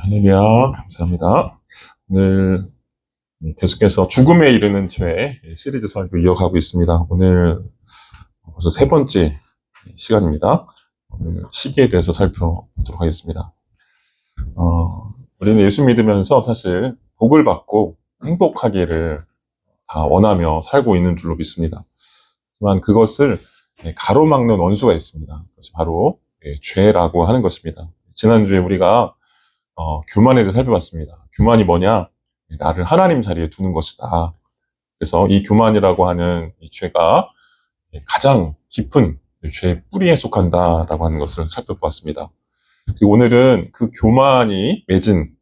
할렐루야, 감사합니다. 오늘 계속해서 죽음에 이르는 죄 시리즈 설교 이어가고 있습니다. 오늘 벌써 세 번째 시간입니다. 오늘 시기에 대해서 살펴보도록 하겠습니다. 우리는 예수 믿으면서 사실 복을 받고 행복하기를 다 원하며 살고 있는 줄로 믿습니다. 하지만 그것을 가로막는 원수가 있습니다. 그것이 바로 죄라고 하는 것입니다. 지난주에 우리가 교만에 대해서 살펴봤습니다. 교만이 뭐냐? 나를 하나님 자리에 두는 것이다. 그래서 이 교만이라고 하는 이 죄가 가장 깊은 죄의 뿌리에 속한다라고 하는 것을 살펴보았습니다. 그리고 오늘은 그 교만이 맺는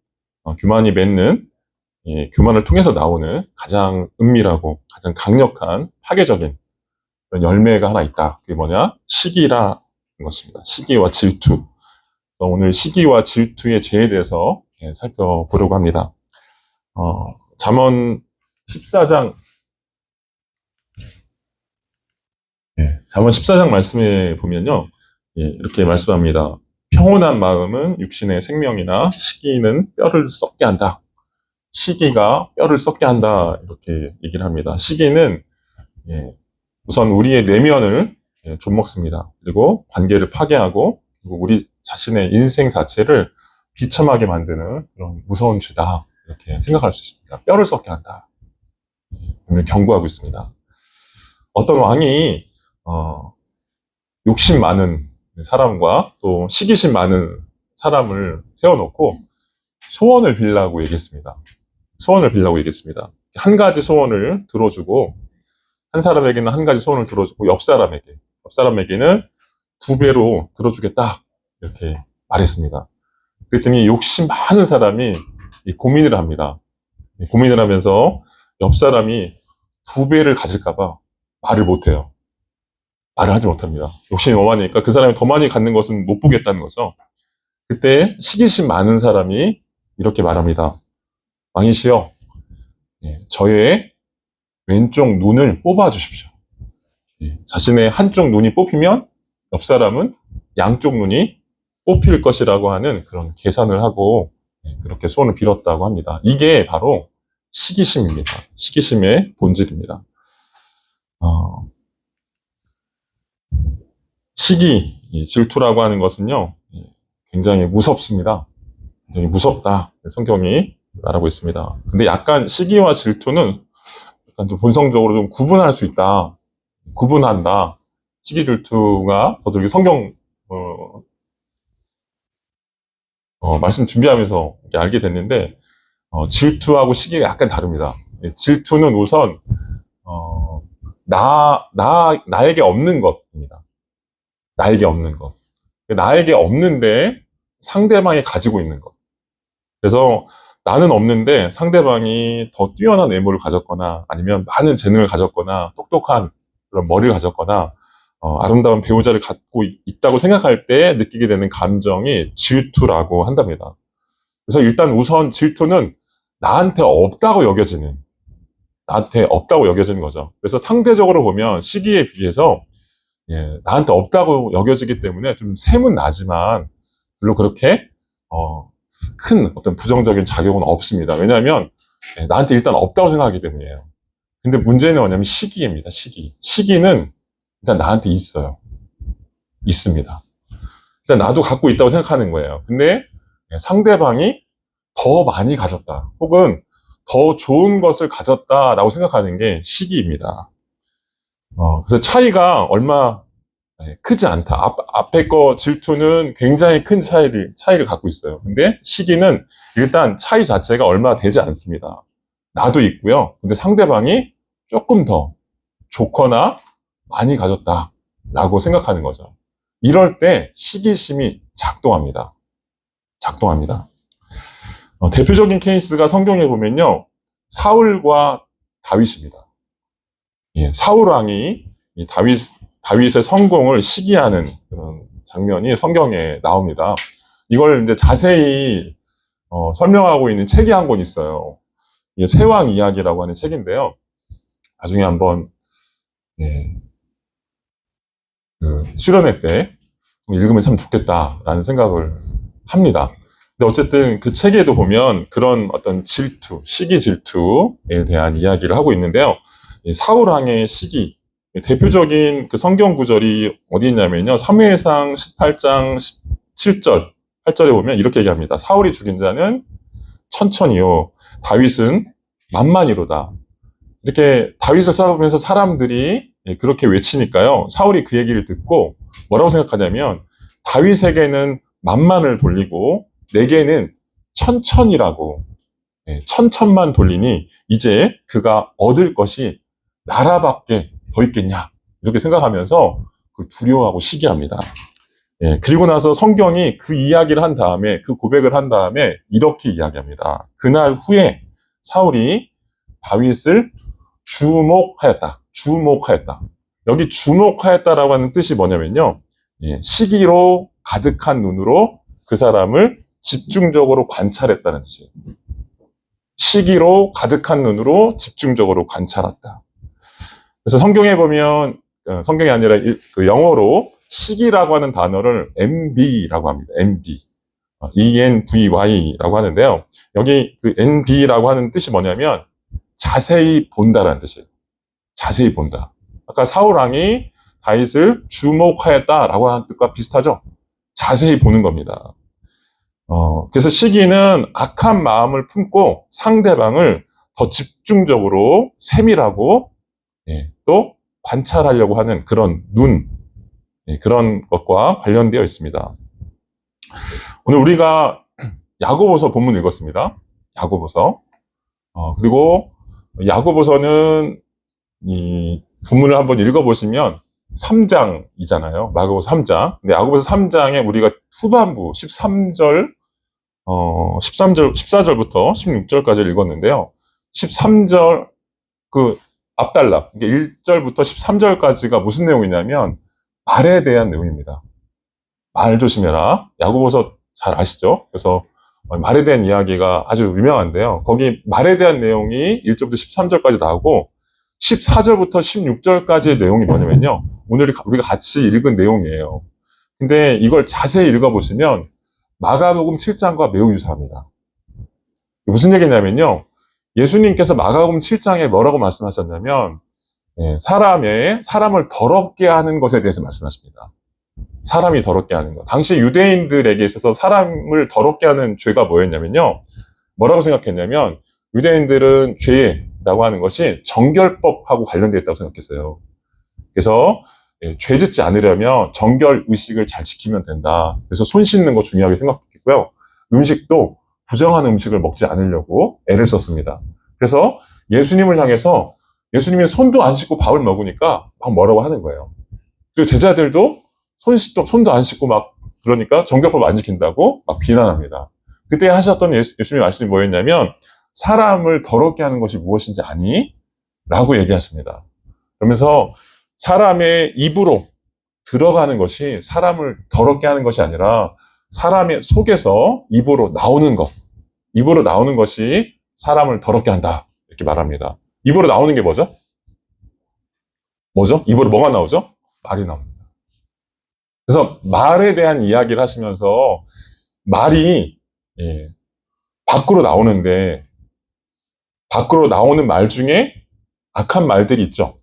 교만을 통해서 나오는 가장 은밀하고 가장 강력한 파괴적인 그런 열매가 하나 있다. 그게 뭐냐? 시기라는 것입니다. 시기와 질투. 오늘 시기와 질투의 죄에 대해서 살펴보려고 합니다. 잠언 14장, 잠언 14장 말씀에 보면요, 이렇게 말씀합니다. 평온한 마음은 육신의 생명이나 시기는 뼈를 썩게 한다. 시기가 뼈를 썩게 한다. 이렇게 얘기를 합니다. 시기는 우선 우리의 내면을 좀먹습니다. 그리고 관계를 파괴하고 그리고 우리 자신의 인생 자체를 비참하게 만드는 그런 무서운 죄다. 이렇게 생각할 수 있습니다. 뼈를 썩게 한다. 오늘 경고하고 있습니다. 어떤 왕이 욕심 많은 사람과 또 시기심 많은 사람을 세워놓고 소원을 빌라고 얘기했습니다. 한 가지 소원을 들어주고 한 사람에게는 한 가지 소원을 들어주고 옆 사람에게는 2배로 들어주겠다. 이렇게 말했습니다. 그랬더니 욕심 많은 사람이 고민을 합니다. 고민을 하면서 옆 사람이 2배를 가질까봐 말을 못해요. 말을 하지 못합니다. 욕심이 너무 많으니까 그 사람이 더 많이 갖는 것은 못 보겠다는 거죠. 그때 시기심 많은 사람이 이렇게 말합니다. 왕이시여, 저의 왼쪽 눈을 뽑아 주십시오. 자신의 한쪽 눈이 뽑히면 옆 사람은 양쪽 눈이 뽑힐 것이라고 하는 그런 계산을 하고 그렇게 소원을 빌었다고 합니다. 이게 바로 시기심입니다. 시기심의 본질입니다. 시기, 질투라고 하는 것은요, 굉장히 무섭습니다. 굉장히 무섭다. 성경이 말하고 있습니다. 근데 약간 시기와 질투는 약간 좀 본성적으로 좀 구분할 수 있다. 구분한다. 시기 질투가 저도 이렇게 성경 말씀 준비하면서 알게 됐는데 질투하고 시기가 약간 다릅니다. 질투는 우선 나에게 없는 것입니다. 나에게 없는 것. 나에게 없는데 상대방이 가지고 있는 것. 그래서 나는 없는데 상대방이 더 뛰어난 외모를 가졌거나 아니면 많은 재능을 가졌거나 똑똑한 그런 머리를 가졌거나 아름다운 배우자를 갖고 있다고 생각할 때 느끼게 되는 감정이 질투라고 한답니다. 그래서 일단 우선 질투는 나한테 없다고 여겨지는 거죠. 그래서 상대적으로 보면 시기에 비해서 나한테 없다고 여겨지기 때문에 좀 셈은 나지만 별로 그렇게 큰 어떤 부정적인 작용은 없습니다. 왜냐하면 나한테 일단 없다고 생각하기 때문이에요. 근데 문제는 뭐냐면 시기입니다. 시기는 일단 나한테 있습니다. 일단 나도 갖고 있다고 생각하는 거예요. 근데 상대방이 더 많이 가졌다 혹은 더 좋은 것을 가졌다라고 생각하는 게 시기입니다. 그래서 차이가 얼마 크지 않다. 앞에 거 질투는 굉장히 큰 차이를 갖고 있어요. 근데 시기는 일단 차이 자체가 얼마 되지 않습니다. 나도 있고요. 근데 상대방이 조금 더 좋거나 많이 가졌다라고 생각하는 거죠. 이럴 때 시기심이 작동합니다. 대표적인 케이스가 성경에 보면요. 사울과 다윗입니다. 사울 왕이 다윗의 성공을 시기하는 그런 장면이 성경에 나옵니다. 이걸 이제 자세히 설명하고 있는 책이 한 권 있어요. 이게 세왕 이야기라고 하는 책인데요. 나중에 한번 그 수련회 때 읽으면 참 좋겠다라는 생각을 합니다. 근데 어쨌든 그 책에도 보면 그런 어떤 질투, 시기 질투에 대한 이야기를 하고 있는데요. 이 사울왕의 시기, 대표적인 그 성경 구절이 어디 있냐면요. 사무엘상 18장 17절, 8절에 보면 이렇게 얘기합니다. 사울이 죽인 자는 천천히요. 다윗은 만만이로다. 이렇게 다윗을 찾아보면서 사람들이 그렇게 외치니까요. 사울이 그 얘기를 듣고 뭐라고 생각하냐면 다윗에게는 만만을 돌리고 내게는 천천이라고 천천만 돌리니 이제 그가 얻을 것이 나라밖에 더 있겠냐 이렇게 생각하면서 두려워하고 시기합니다. 그리고 나서 성경이 그 이야기를 한 다음에 그 고백을 한 다음에 이렇게 이야기합니다. 그날 후에 사울이 다윗을 주목하였다. 주목하였다. 여기 주목하였다라고 하는 뜻이 뭐냐면요. 시기로 가득한 눈으로 그 사람을 집중적으로 관찰했다는 뜻이에요. 시기로 가득한 눈으로 집중적으로 관찰했다. 그래서 성경에 보면 성경이 아니라 그 영어로 시기라고 하는 단어를 MB라고 합니다. MB. ENVY라고 하는데요. 여기 그 NB라고 하는 뜻이 뭐냐면 자세히 본다라는 뜻이에요. 자세히 본다. 아까 사울왕이 다윗을 주목하였다라고 하는 뜻과 비슷하죠? 자세히 보는 겁니다. 그래서 시기는 악한 마음을 품고 상대방을 더 집중적으로 세밀하고 또 관찰하려고 하는 그런 눈, 그런 것과 관련되어 있습니다. 오늘 우리가 야고보서 본문 읽었습니다. 야고보서. 그리고 야고보서는 이 본문을 한번 읽어보시면 3장이잖아요. 야고보서 3장. 근데 야고보서 3장에 우리가 후반부 13절, 14절부터 16절까지 읽었는데요. 13절 그 앞달락, 1절부터 13절까지가 무슨 내용이냐면 말에 대한 내용입니다. 말 조심해라. 야고보서 잘 아시죠? 그래서 말에 대한 이야기가 아주 유명한데요. 거기 말에 대한 내용이 1절부터 13절까지 나오고 14절부터 16절까지의 내용이 뭐냐면요. 오늘 우리가 같이 읽은 내용이에요. 근데 이걸 자세히 읽어보시면 마가복음 7장과 매우 유사합니다. 무슨 얘기냐면요. 예수님께서 마가복음 7장에 뭐라고 말씀하셨냐면 사람을 더럽게 하는 것에 대해서 말씀하십니다. 사람이 더럽게 하는 것. 당시 유대인들에게 있어서 사람을 더럽게 하는 죄가 뭐였냐면요. 뭐라고 생각했냐면 유대인들은 죄라고 하는 것이 정결법하고 관련되어 있다고 생각했어요. 그래서 죄 짓지 않으려면 정결 의식을 잘 지키면 된다. 그래서 손 씻는 거 중요하게 생각했고요. 음식도 부정한 음식을 먹지 않으려고 애를 썼습니다. 그래서 예수님을 향해서 예수님이 손도 안 씻고 밥을 먹으니까 막 뭐라고 하는 거예요. 그리고 제자들도 손도 안 씻고 막 그러니까 정결법 안 지킨다고 막 비난합니다. 그때 하셨던 예수님의 말씀이 뭐였냐면 사람을 더럽게 하는 것이 무엇인지 아니? 라고 얘기하십니다. 그러면서 사람의 입으로 들어가는 것이 사람을 더럽게 하는 것이 아니라 사람의 속에서 입으로 나오는 것이 사람을 더럽게 한다. 이렇게 말합니다. 입으로 나오는 게 뭐죠? 입으로 뭐가 나오죠? 말이 나옵니다. 그래서 말에 대한 이야기를 하시면서 말이 밖으로 나오는데 밖으로 나오는 말 중에 악한 말들이 있죠.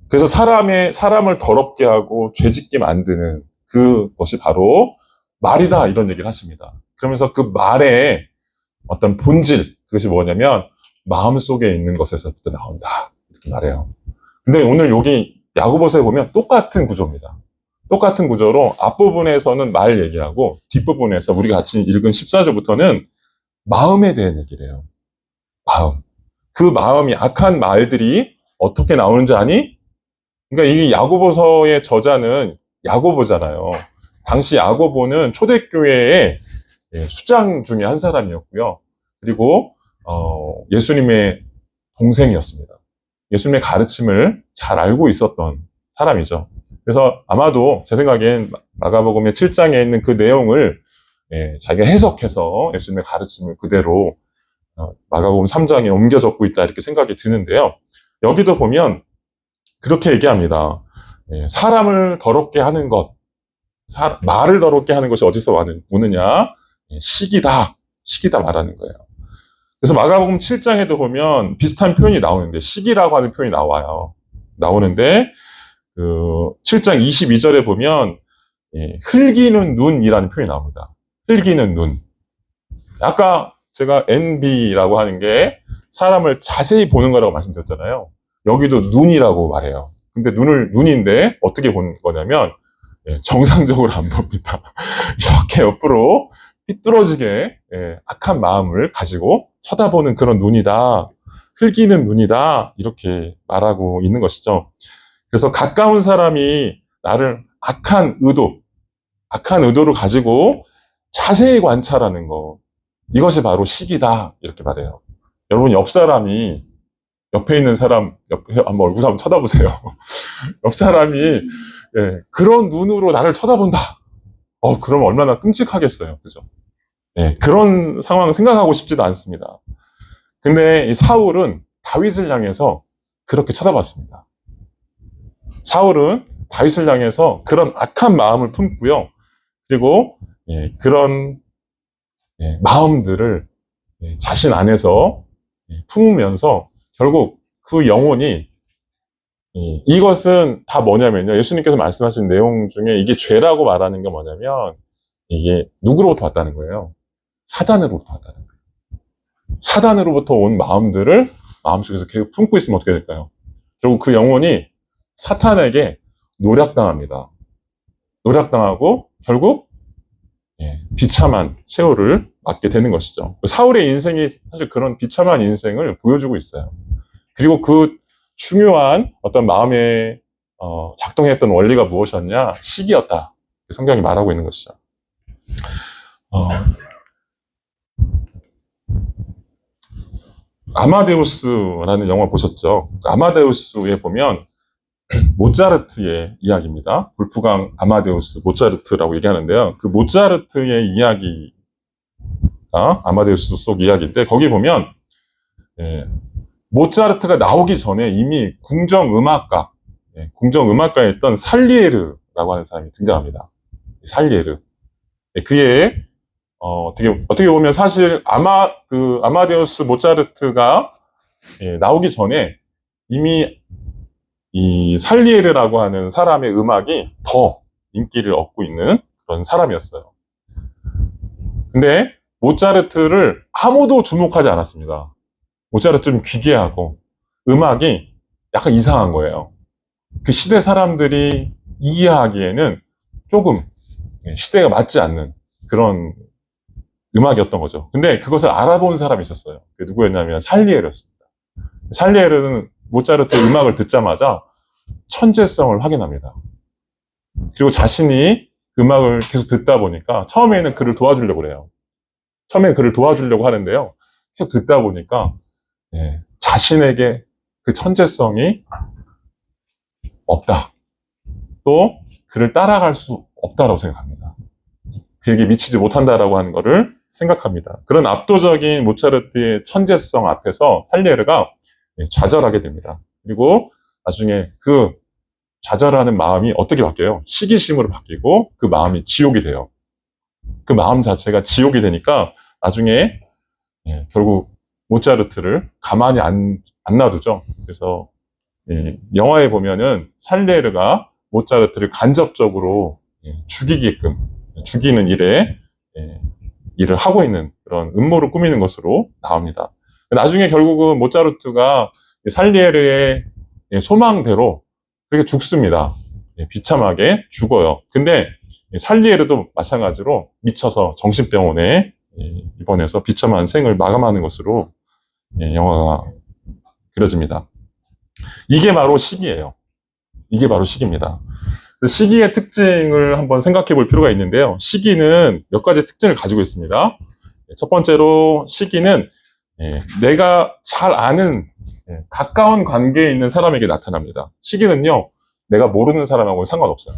그래서 사람을 더럽게 하고 죄짓게 만드는 그것이 바로 말이다 이런 얘기를 하십니다. 그러면서 그 말의 어떤 본질 그것이 뭐냐면 마음속에 있는 것에서부터 나온다 이렇게 말해요. 근데 오늘 여기 야고보서에 보면 똑같은 구조입니다. 똑같은 구조로 앞부분에서는 말 얘기하고 뒷부분에서 우리가 같이 읽은 14절부터는 마음에 대한 얘기를 해요. 마음. 그 마음이 악한 말들이 어떻게 나오는지 아니? 그러니까 이 야고보서의 저자는 야고보잖아요. 당시 야고보는 초대교회의 수장 중에 한 사람이었고요. 그리고 예수님의 동생이었습니다. 예수님의 가르침을 잘 알고 있었던 사람이죠. 그래서 아마도 제 생각엔 마가복음의 7장에 있는 그 내용을 자기가 해석해서 예수님의 가르침을 그대로 마가복음 3장에 옮겨 적고 있다 이렇게 생각이 드는데요. 여기도 보면 그렇게 얘기합니다. 사람을 더럽게 하는 것, 말을 더럽게 하는 것이 어디서 오느냐? 시기다 말하는 거예요. 그래서 마가복음 7장에도 보면 비슷한 표현이 나오는데 시기라고 하는 표현이 나오는데 그 7장 22절에 보면 흘기는 눈이라는 표현이 나옵니다. 흘기는 눈. 아까 제가 NB라고 하는 게 사람을 자세히 보는 거라고 말씀드렸잖아요. 여기도 눈이라고 말해요. 근데 눈인데 어떻게 보는 거냐면 정상적으로 안 봅니다. 이렇게 옆으로 삐뚤어지게 악한 마음을 가지고 쳐다보는 그런 눈이다. 흘기는 눈이다. 이렇게 말하고 있는 것이죠. 그래서 가까운 사람이 나를 악한 의도를 가지고 자세히 관찰하는 거. 이것이 바로 시기다. 이렇게 말해요. 여러분, 옆에 있는 사람, 한번 얼굴 한번 쳐다보세요. 옆 사람이, 그런 눈으로 나를 쳐다본다. 그럼 얼마나 끔찍하겠어요. 그죠? 그런 상황 생각하고 싶지도 않습니다. 근데 이 사울은 다윗을 향해서 그렇게 쳐다봤습니다. 사울은 다윗을 향해서 그런 악한 마음을 품고요. 그리고 그런 마음들을 자신 안에서 품으면서 결국 그 영혼이 이것은 다 뭐냐면요. 예수님께서 말씀하신 내용 중에 이게 죄라고 말하는 게 뭐냐면 이게 누구로부터 왔다는 거예요. 사단으로부터 왔다는 거예요. 사단으로부터 온 마음들을 마음속에서 계속 품고 있으면 어떻게 될까요? 결국 그 영혼이 사탄에게 노략당합니다. 노략당하고 결국 비참한 세월을 맞게 되는 것이죠. 사울의 인생이 사실 그런 비참한 인생을 보여주고 있어요. 그리고 그 중요한 어떤 마음에 작동했던 원리가 무엇이었냐? 시기였다. 성경이 말하고 있는 것이죠. 아마데우스라는 영화 보셨죠? 아마데우스에 보면 모차르트의 이야기입니다. 볼프강 아마데우스 모차르트라고 얘기하는데요. 그 모차르트의 이야기가 아마데우스 속 이야기인데 거기 보면 모차르트가 나오기 전에 이미 궁정음악가에 있던 살리에르라고 하는 사람이 등장합니다. 살리에르. 그의 어떻게 보면 사실 아마데우스 모차르트가 나오기 전에 이미 이 살리에르라고 하는 사람의 음악이 더 인기를 얻고 있는 그런 사람이었어요. 근데 모차르트를 아무도 주목하지 않았습니다. 모차르트 좀 기괴하고 음악이 약간 이상한 거예요. 그 시대 사람들이 이해하기에는 조금 시대가 맞지 않는 그런 음악이었던 거죠. 근데 그것을 알아본 사람이 있었어요. 그게 누구였냐면 살리에르였습니다. 살리에르는 모차르트 음악을 듣자마자 천재성을 확인합니다. 그리고 자신이 음악을 계속 듣다 보니까 처음에는 그를 도와주려고 그래요. 처음에는 그를 도와주려고 하는데요. 계속 듣다 보니까 자신에게 그 천재성이 없다. 또 그를 따라갈 수 없다라고 생각합니다. 그에게 미치지 못한다라고 하는 것을 생각합니다. 그런 압도적인 모차르트의 천재성 앞에서 살리에르가 좌절하게 됩니다. 그리고 나중에 그 좌절하는 마음이 어떻게 바뀌어요? 시기심으로 바뀌고 그 마음이 지옥이 돼요. 그 마음 자체가 지옥이 되니까 나중에 결국 모차르트를 가만히 안 놔두죠. 그래서 영화에 보면은 살리에르가 모차르트를 간접적으로 죽이는 일을 하고 있는 그런 음모를 꾸미는 것으로 나옵니다. 나중에 결국은 모차르트가 살리에르의 소망대로 그렇게 죽습니다. 비참하게 죽어요. 근데 살리에르도 마찬가지로 미쳐서 정신병원에 입원해서 비참한 생을 마감하는 것으로 영화가 그려집니다. 이게 바로 시기예요. 이게 바로 시기입니다. 시기의 특징을 한번 생각해 볼 필요가 있는데요. 시기는 몇 가지 특징을 가지고 있습니다. 첫 번째로 시기는 내가 잘 아는 가까운 관계에 있는 사람에게 나타납니다. 시기는요, 내가 모르는 사람하고는 상관없어요.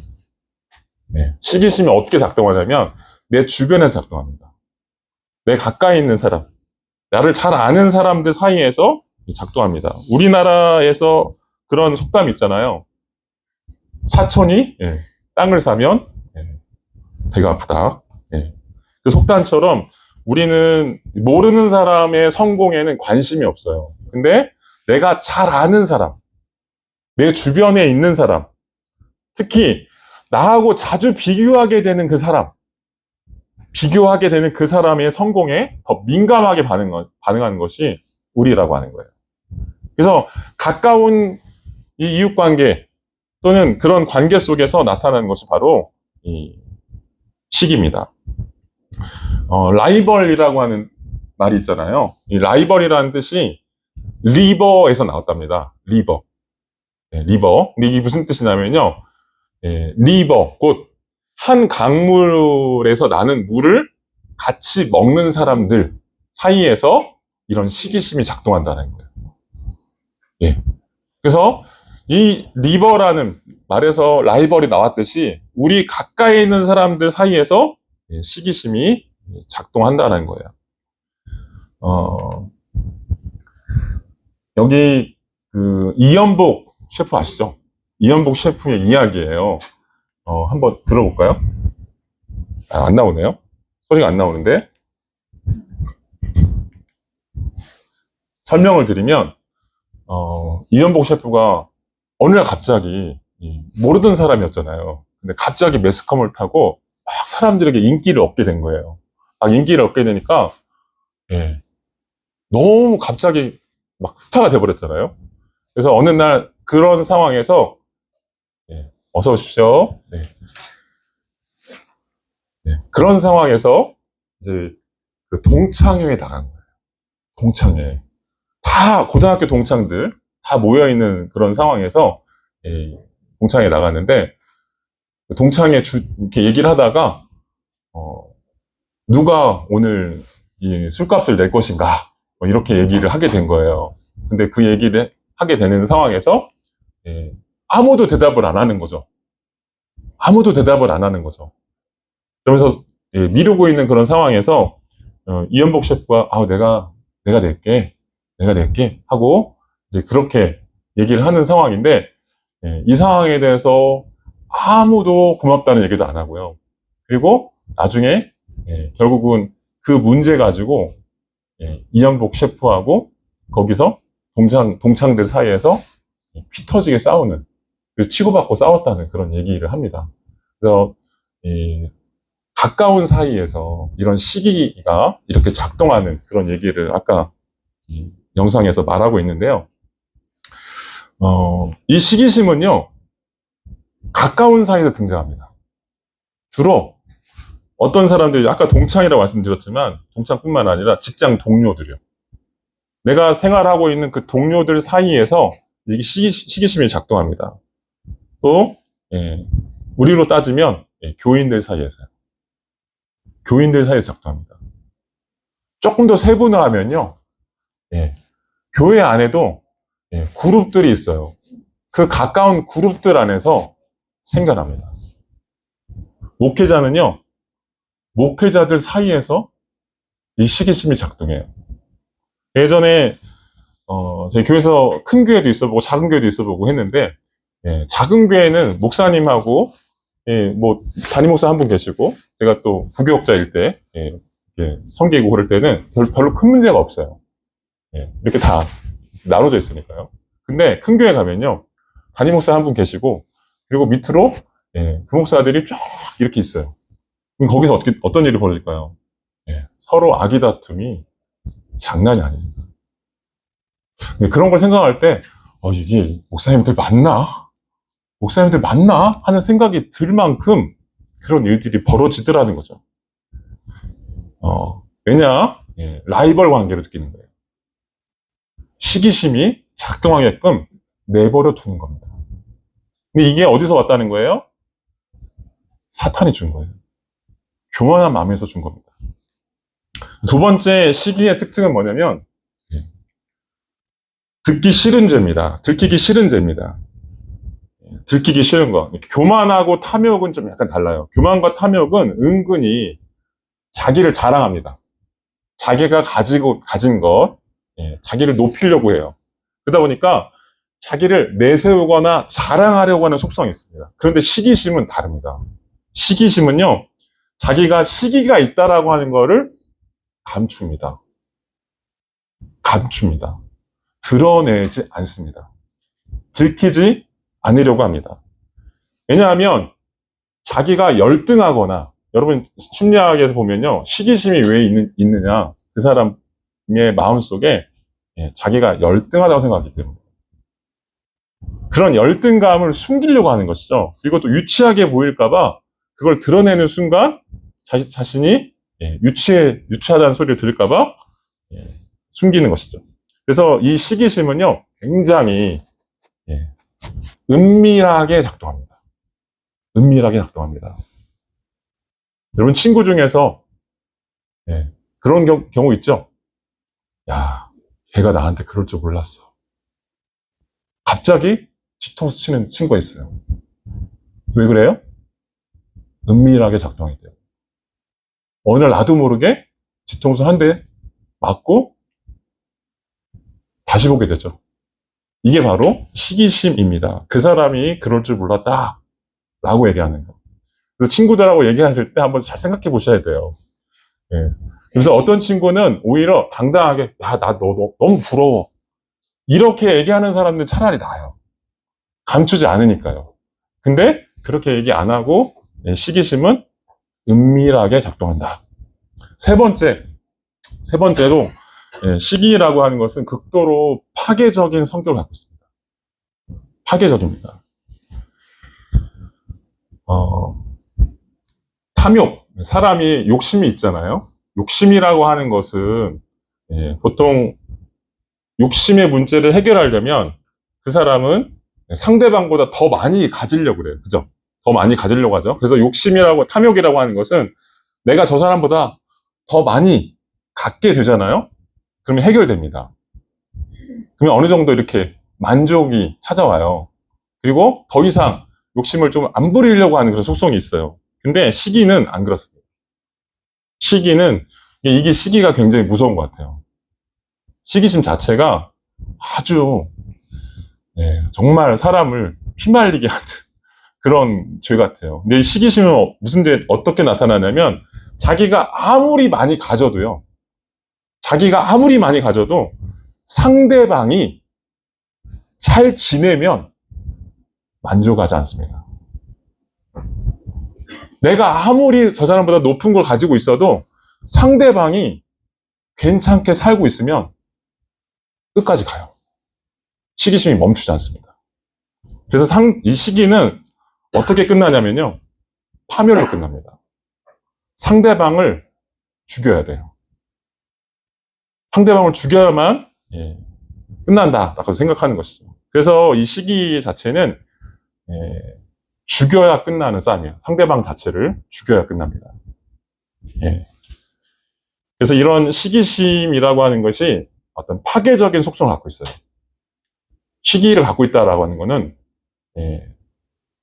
시기심이 어떻게 작동하냐면 내 주변에서 작동합니다. 내 가까이 있는 사람, 나를 잘 아는 사람들 사이에서 작동합니다. 우리나라에서 그런 속담이 있잖아요. 사촌이 땅을 사면 배가 아프다. 그 속단처럼 우리는 모르는 사람의 성공에는 관심이 없어요. 근데 내가 잘 아는 사람, 내 주변에 있는 사람, 특히 나하고 자주 비교하게 되는 그 사람, 비교하게 되는 그 사람의 성공에 더 민감하게 반응하는 것이 우리라고 하는 거예요. 그래서 가까운 이 이웃관계 또는 그런 관계 속에서 나타나는 것이 바로 이 시기입니다. 라이벌이라고 하는 말이 있잖아요. 이 라이벌이라는 뜻이 리버에서 나왔답니다. 리버. 네, 리버. 근데 이게 무슨 뜻이냐면요. 리버, 곧 한 강물에서 나는 물을 같이 먹는 사람들 사이에서 이런 시기심이 작동한다는 거예요. 예. 그래서 이 리버라는 말에서 라이벌이 나왔듯이 우리 가까이 있는 사람들 사이에서 시기심이 작동한다는 거예요. 여기 그 이연복 셰프 아시죠? 이연복 셰프의 이야기예요. 한번 들어볼까요? 안 나오네요. 소리가 안 나오는데. 설명을 드리면, 이연복 셰프가 어느 날 갑자기 모르던 사람이었잖아요. 근데 갑자기 매스컴을 타고 막 사람들에게 인기를 얻게 된 거예요. 막 인기를 얻게 되니까, 예, 너무 갑자기 막 스타가 돼버렸잖아요. 그래서 어느 날 그런 상황에서, 예, 어서 오십시오. 네. 네, 그런 상황에서 이제 그 동창회에 나간 거예요. 동창회. 다 고등학교 동창들 다 모여있는 그런 상황에서 동창회에 나갔는데 그 동창회 이렇게 얘기를 하다가 누가 오늘 이 술값을 낼 것인가 뭐 이렇게 얘기를 하게 된 거예요. 근데 그 얘기를 하게 되는 상황에서 아무도 대답을 안 하는 거죠. 아무도 대답을 안 하는 거죠. 그러면서 미루고 있는 그런 상황에서 이연복 셰프가 내가 낼게 하고 이제 그렇게 얘기를 하는 상황인데 이 상황에 대해서 아무도 고맙다는 얘기도 안 하고요. 그리고 나중에 결국은 그 문제 가지고 이연복 셰프하고 거기서 동창들 사이에서 피 터지게 싸우는, 치고받고 싸웠다는 그런 얘기를 합니다. 그래서 가까운 사이에서 이런 시기가 이렇게 작동하는 그런 얘기를 아까 영상에서 말하고 있는데요. 이 시기심은요, 가까운 사이에서 등장합니다. 주로 어떤 사람들이 아까 동창이라고 말씀드렸지만 동창뿐만 아니라 직장 동료들이요. 내가 생활하고 있는 그 동료들 사이에서 이게 시기심이 작동합니다. 또 우리로 따지면 교인들 사이에서요. 교인들 사이에서 작동합니다. 조금 더 세분화하면요, 교회 안에도 그룹들이 있어요. 그 가까운 그룹들 안에서 생겨납니다. 목회자는요, 목회자들 사이에서 이 시기심이 작동해요. 예전에 제 교회에서 큰 교회도 있어보고 작은 교회도 있어보고 했는데 작은 교회는 목사님하고 뭐 담임 목사 한 분 계시고 제가 또 부교육자일 때 성기고 그럴 때는 별로 큰 문제가 없어요. 이렇게 다 나눠져 있으니까요. 근데 큰 교회 가면요, 담임 목사 한 분 계시고 그리고 밑으로 그 목사들이 쫙 이렇게 있어요. 그럼 거기서 어떤 일이 벌어질까요? 서로 악의 다툼이 장난이 아닙니다. 그런 걸 생각할 때 이게 목사님들 맞나? 목사님들 맞나? 하는 생각이 들 만큼 그런 일들이 벌어지더라는 거죠. 왜냐? 라이벌 관계로 느끼는 거예요. 시기심이 작동하게끔 내버려 두는 겁니다. 근데 이게 어디서 왔다는 거예요? 사탄이 준 거예요. 교만한 마음에서 준 겁니다. 두 번째 시기의 특징은 뭐냐면 듣기 싫은 죄입니다. 들키기 싫은 죄입니다. 들키기 싫은 거. 교만하고 탐욕은 좀 약간 달라요. 교만과 탐욕은 은근히 자기를 자랑합니다. 자기가 가진 것, 자기를 높이려고 해요. 그러다 보니까 자기를 내세우거나 자랑하려고 하는 속성이 있습니다. 그런데 시기심은 다릅니다. 시기심은요, 자기가 시기가 있다라고 하는 거를 감춥니다. 감춥니다. 드러내지 않습니다. 들키지 않으려고 합니다. 왜냐하면 자기가 열등하거나, 여러분 심리학에서 보면요, 시기심이 왜 있느냐, 그 사람의 마음속에 자기가 열등하다고 생각하기 때문에 그런 열등감을 숨기려고 하는 것이죠. 그리고 또 유치하게 보일까봐 그걸 드러내는 순간 자신이 유치하다는 소리를 들을까봐 숨기는 것이죠. 그래서 이 시기심은요, 굉장히 은밀하게 작동합니다. 은밀하게 작동합니다. 여러분 친구 중에서 그런 경우 있죠? 야, 걔가 나한테 그럴 줄 몰랐어. 갑자기 뒤통수 치는 친구가 있어요. 왜 그래요? 은밀하게 작동이 돼요. 어느 날 나도 모르게 뒤통수 한 대 맞고 다시 보게 되죠. 이게 바로 시기심입니다. 그 사람이 그럴 줄 몰랐다 라고 얘기하는 거. 그래서 친구들하고 얘기하실 때 한번 잘 생각해 보셔야 돼요. 그래서 어떤 친구는 오히려 당당하게, 야, 나 너 너무 부러워, 이렇게 얘기하는 사람들은 차라리 나아요. 감추지 않으니까요. 근데 그렇게 얘기 안 하고 시기심은 은밀하게 작동한다. 세 번째로 시기라고 하는 것은 극도로 파괴적인 성격을 갖고 있습니다. 파괴적입니다. 탐욕, 사람이 욕심이 있잖아요. 욕심이라고 하는 것은 보통 욕심의 문제를 해결하려면 그 사람은 상대방보다 더 많이 가지려고 그래요. 그죠? 더 많이 가지려고 하죠. 그래서 탐욕이라고 하는 것은 내가 저 사람보다 더 많이 갖게 되잖아요. 그러면 해결됩니다. 그러면 어느 정도 이렇게 만족이 찾아와요. 그리고 더 이상 욕심을 좀 안 부리려고 하는 그런 속성이 있어요. 근데 시기는 안 그렇습니다. 이게 시기가 굉장히 무서운 것 같아요. 시기심 자체가 아주 정말 사람을 피말리게 하는 그런 죄 같아요. 근데 이 시기심은 어떻게 나타나냐면 자기가 아무리 많이 가져도 상대방이 잘 지내면 만족하지 않습니다. 내가 아무리 저 사람보다 높은 걸 가지고 있어도 상대방이 괜찮게 살고 있으면 끝까지 가요. 시기심이 멈추지 않습니다. 그래서 이 시기는 어떻게 끝나냐면요, 파멸로 끝납니다. 상대방을 죽여야 돼요. 상대방을 죽여야만 끝난다라고 생각하는 것이죠. 그래서 이 시기 자체는 죽여야 끝나는 싸움이에요. 상대방 자체를 죽여야 끝납니다. 그래서 이런 시기심이라고 하는 것이 어떤 파괴적인 속성을 갖고 있어요. 시기를 갖고 있다라고 하는 것은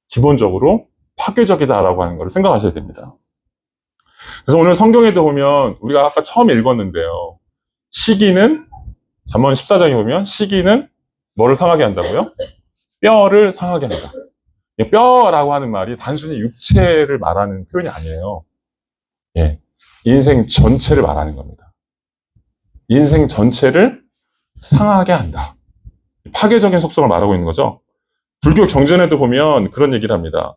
기본적으로 파괴적이다라고 하는 걸 생각하셔야 됩니다. 그래서 오늘 성경에도 보면 우리가 아까 처음에 읽었는데요, 시기는 잠언 14장에 보면 시기는 뭐를 상하게 한다고요? 뼈를 상하게 한다. 뼈라고 하는 말이 단순히 육체를 말하는 표현이 아니에요. 인생 전체를 말하는 겁니다. 인생 전체를 상하게 한다. 파괴적인 속성을 말하고 있는 거죠. 불교 경전에도 보면 그런 얘기를 합니다.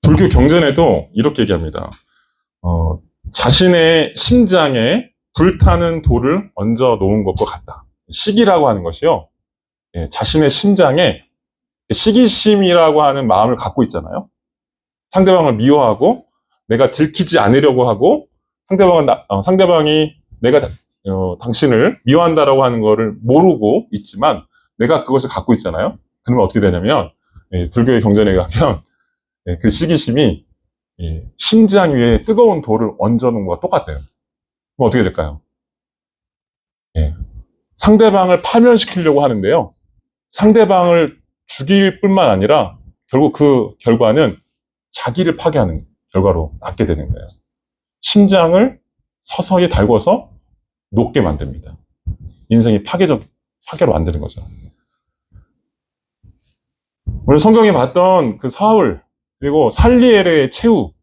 불교 경전에도 이렇게 얘기합니다. 자신의 심장에 불타는 돌을 얹어 놓은 것과 같다. 시기라고 하는 것이요, 자신의 심장에 시기심이라고 하는 마음을 갖고 있잖아요. 상대방을 미워하고 내가 들키지 않으려고 하고 상대방이 내가 당신을 미워한다라고 하는 거를 모르고 있지만 내가 그것을 갖고 있잖아요. 그러면 어떻게 되냐면 불교의 경전에 가면 그 시기심이 심장 위에 뜨거운 돌을 얹어놓은 것과 똑같아요. 그럼 어떻게 될까요? 상대방을 파멸시키려고 하는데요, 상대방을 죽일 뿐만 아니라 결국 그 결과는 자기를 파괴하는 결과로 낳게 되는 거예요. 심장을 서서히 달궈서 녹게 만듭니다. 인생이 파괴로 만드는 거죠. 오늘 성경에 봤던 그 사울, 그리고 살리엘의 최후,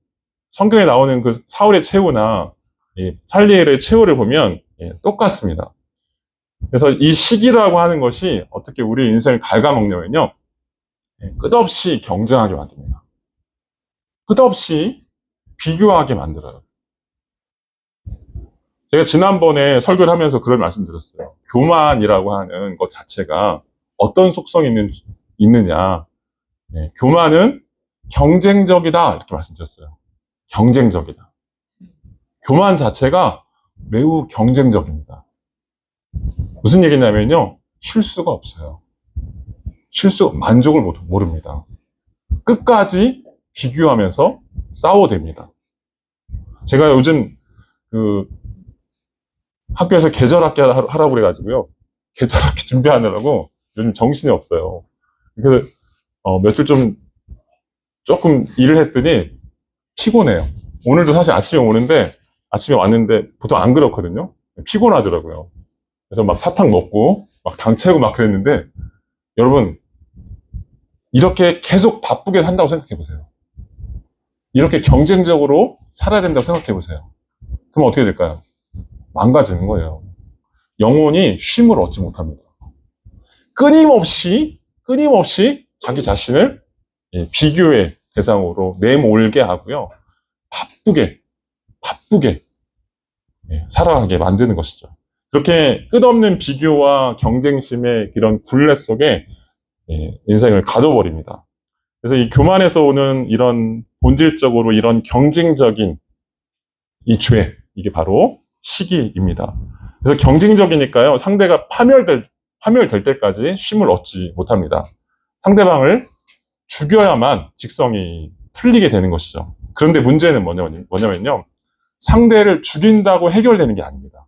성경에 나오는 그 사울의 최후나 살리엘의 최후를 보면 똑같습니다. 그래서 이 시기라고 하는 것이 어떻게 우리 인생을 갉아먹냐면요, 끝없이 경쟁하게 만듭니다. 끝없이 비교하게 만들어요. 제가 지난번에 설교를 하면서 그런 말씀 드렸어요. 교만이라고 하는 것 자체가 어떤 속성이 있느냐. 교만은 경쟁적이다. 이렇게 말씀드렸어요. 경쟁적이다. 교만 자체가 매우 경쟁적입니다. 무슨 얘기냐면요. 쉴 수가 없어요. 만족을 모릅니다. 끝까지 비교하면서 싸워댑니다. 제가 요즘 학교에서 계절학기 하라고 그래가지고요. 계절학기 준비하느라고 요즘 정신이 없어요. 그래서 며칠 조금 일을 했더니 피곤해요. 오늘도 사실 아침에 왔는데 보통 안 그렇거든요. 피곤하더라고요. 그래서 막 사탕 먹고 막 당 채우고 막 그랬는데, 여러분 이렇게 계속 바쁘게 산다고 생각해 보세요. 이렇게 경쟁적으로 살아야 된다고 생각해 보세요. 그럼 어떻게 될까요? 망가지는 거예요. 영혼이 쉼을 얻지 못합니다. 끊임없이 자기 자신을 비교의 대상으로 내몰게 하고요. 바쁘게 살아가게 만드는 것이죠. 그렇게 끝없는 비교와 경쟁심의 이런 굴레 속에 인생을 가둬버립니다. 그래서 이 교만에서 오는 이런 본질적으로 이런 경쟁적인 이 죄, 이게 바로 시기입니다. 그래서 경쟁적이니까요, 상대가 파멸될 때까지 쉼을 얻지 못합니다. 상대방을 죽여야만 직성이 풀리게 되는 것이죠. 그런데 문제는 뭐냐면요, 상대를 죽인다고 해결되는 게 아닙니다.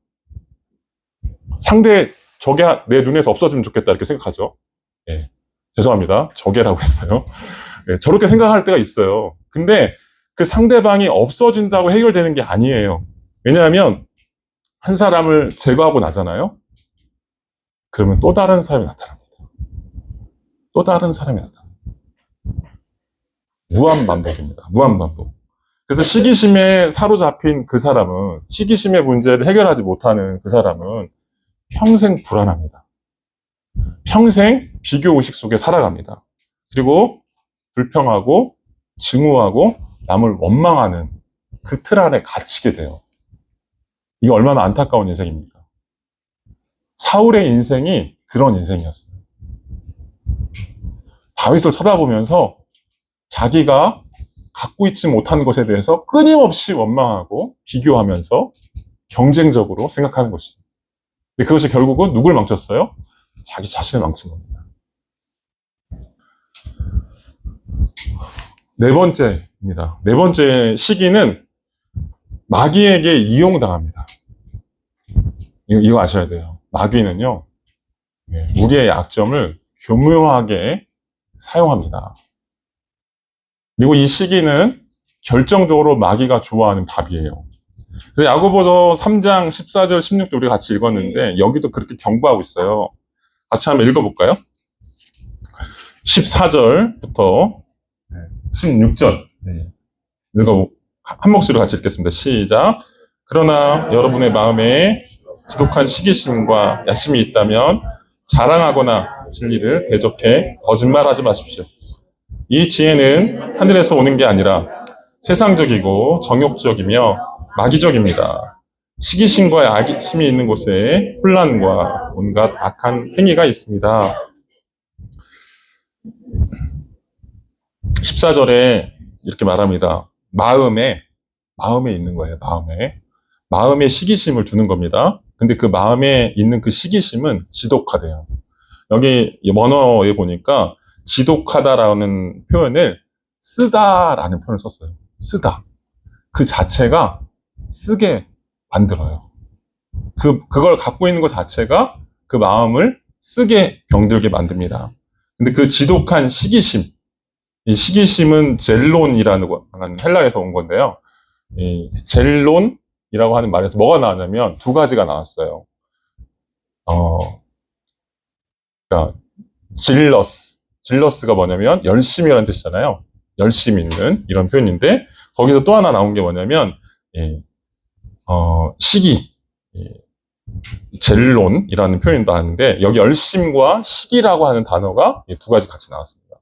저게 내 눈에서 없어지면 좋겠다 이렇게 생각하죠. 죄송합니다. 저게라고 했어요. 저렇게 생각할 때가 있어요. 근데 그 상대방이 없어진다고 해결되는 게 아니에요. 왜냐하면 한 사람을 제거하고 나잖아요. 그러면 또 다른 사람이 나타납니다. 또 다른 사람이 나타납니다. 무한반복입니다. 무한반복. 그래서 시기심에 사로잡힌 그 사람은, 시기심의 문제를 해결하지 못하는 그 사람은 평생 불안합니다. 평생 비교의식 속에 살아갑니다. 그리고 불평하고 증오하고 남을 원망하는 그 틀 안에 갇히게 돼요. 이게 얼마나 안타까운 인생입니까? 사울의 인생이 그런 인생이었어요. 다윗을 쳐다보면서 자기가 갖고 있지 못한 것에 대해서 끊임없이 원망하고 비교하면서 경쟁적으로 생각하는 것이죠. 근데 그것이 결국은 누굴 망쳤어요? 자기 자신을 망친 겁니다. 네 번째입니다. 네 번째 시기는 마귀에게 이용당합니다. 이거 아셔야 돼요. 마귀는요, 우리의 약점을 교묘하게 사용합니다. 그리고 이 시기는 결정적으로 마귀가 좋아하는 답이에요. 그래서 야고보서 3장 14절 16절 우리가 같이 읽었는데, 여기도 그렇게 경고하고 있어요. 같이 한번 읽어볼까요? 14절부터 16절 한 목소리로 같이 읽겠습니다. 시작. 그러나 여러분의 마음에 지독한 시기심과 야심이 있다면 자랑하거나 진리를 대적해 거짓말하지 마십시오. 이 지혜는 하늘에서 오는 게 아니라 세상적이고 정욕적이며 마귀적입니다. 시기심과 악심이 있는 곳에 혼란과 온갖 악한 행위가 있습니다. 14절에 이렇게 말합니다. 마음에 있는 거예요. 마음에 시기심을 두는 겁니다. 근데 그 마음에 있는 그 시기심은 지독하대요. 여기 원어에 보니까 지독하다라는 표현을 쓰다라는 표현을 썼어요. 쓰다. 그 자체가 쓰게 만들어요. 그걸 갖고 있는 것 자체가 그 마음을 쓰게 병들게 만듭니다. 근데 그 지독한 시기심, 이 시기심은 젤론이라는 헬라에서 온 건데요. 이 젤론이라고 하는 말에서 뭐가 나왔냐면 두 가지가 나왔어요. 그러니까 질러스, 질러스가 뭐냐면 열심이라는 뜻이잖아요. 열심 있는 이런 표현인데 거기서 또 하나 나온 게 뭐냐면 예, 시기, 예, 젤론이라는 표현이 나왔는데 여기 열심과 시기라고 하는 단어가 두 가지 같이 나왔습니다.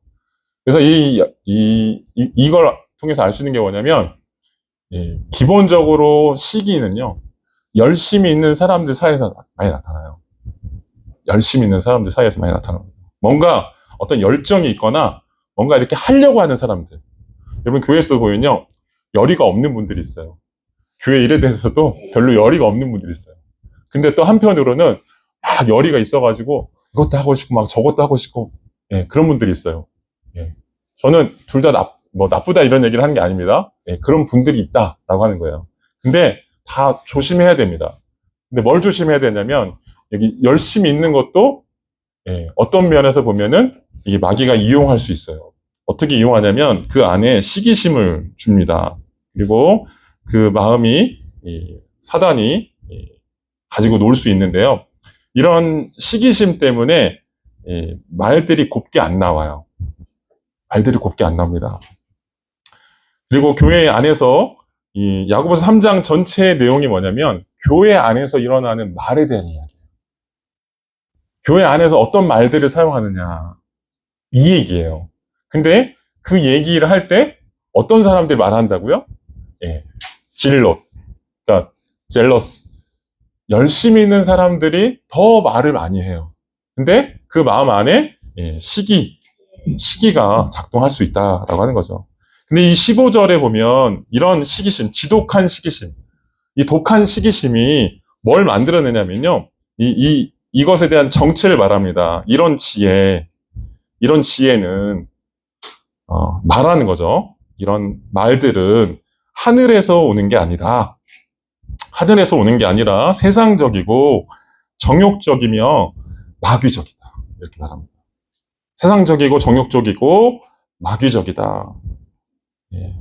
그래서 이걸 통해서 알 수 있는 게 뭐냐면 기본적으로 시기는요 열심히 있는 사람들 사이에서 많이 나타나요. 열심히 있는 사람들 사이에서 많이 나타납니다. 뭔가 어떤 열정이 있거나 뭔가 이렇게 하려고 하는 사람들. 여러분 교회에서 보면요 열의가 없는 분들이 있어요. 교회 일에 대해서도 별로 열의가 없는 분들이 있어요. 근데 또 한편으로는 막 열의가 있어가지고 이것도 하고 싶고 막 저것도 하고 싶고 예, 그런 분들이 있어요. 예. 저는 둘 다 나쁘다 이런 얘기를 하는 게 아닙니다. 예, 그런 분들이 있다라고 하는 거예요. 근데 다 조심해야 됩니다. 근데 뭘 조심해야 되냐면 여기 열심히 있는 것도 예, 어떤 면에서 보면은 이 마귀가 이용할 수 있어요. 어떻게 이용하냐면 그 안에 시기심을 줍니다. 그리고 그 마음이 사단이 가지고 놀 수 있는데요. 이런 시기심 때문에 말들이 곱게 안 나와요. 말들이 곱게 안 나옵니다. 그리고 교회 안에서 이 야고보서 3장 전체의 내용이 뭐냐면 교회 안에서 일어나는 말에 대한 이야기예요. 교회 안에서 어떤 말들을 사용하느냐 이 얘기예요. 근데 그 얘기를 할 때 어떤 사람들이 말한다고요? 예, 질롯, 그러니까 젤러스, 열심히 있는 사람들이 더 말을 많이 해요. 근데 그 마음 안에 시기가 작동할 수 있다라고 하는 거죠. 근데 이 15절에 보면 이런 시기심, 지독한 시기심, 이 독한 시기심이 뭘 만들어내냐면요. 이것에 대한 정체를 말합니다. 이런 지혜는 말하는 거죠. 이런 말들은 하늘에서 오는 게 아니다. 하늘에서 오는 게 아니라 세상적이고 정욕적이며 마귀적이다. 이렇게 말합니다. 세상적이고 정욕적이고 마귀적이다. 예.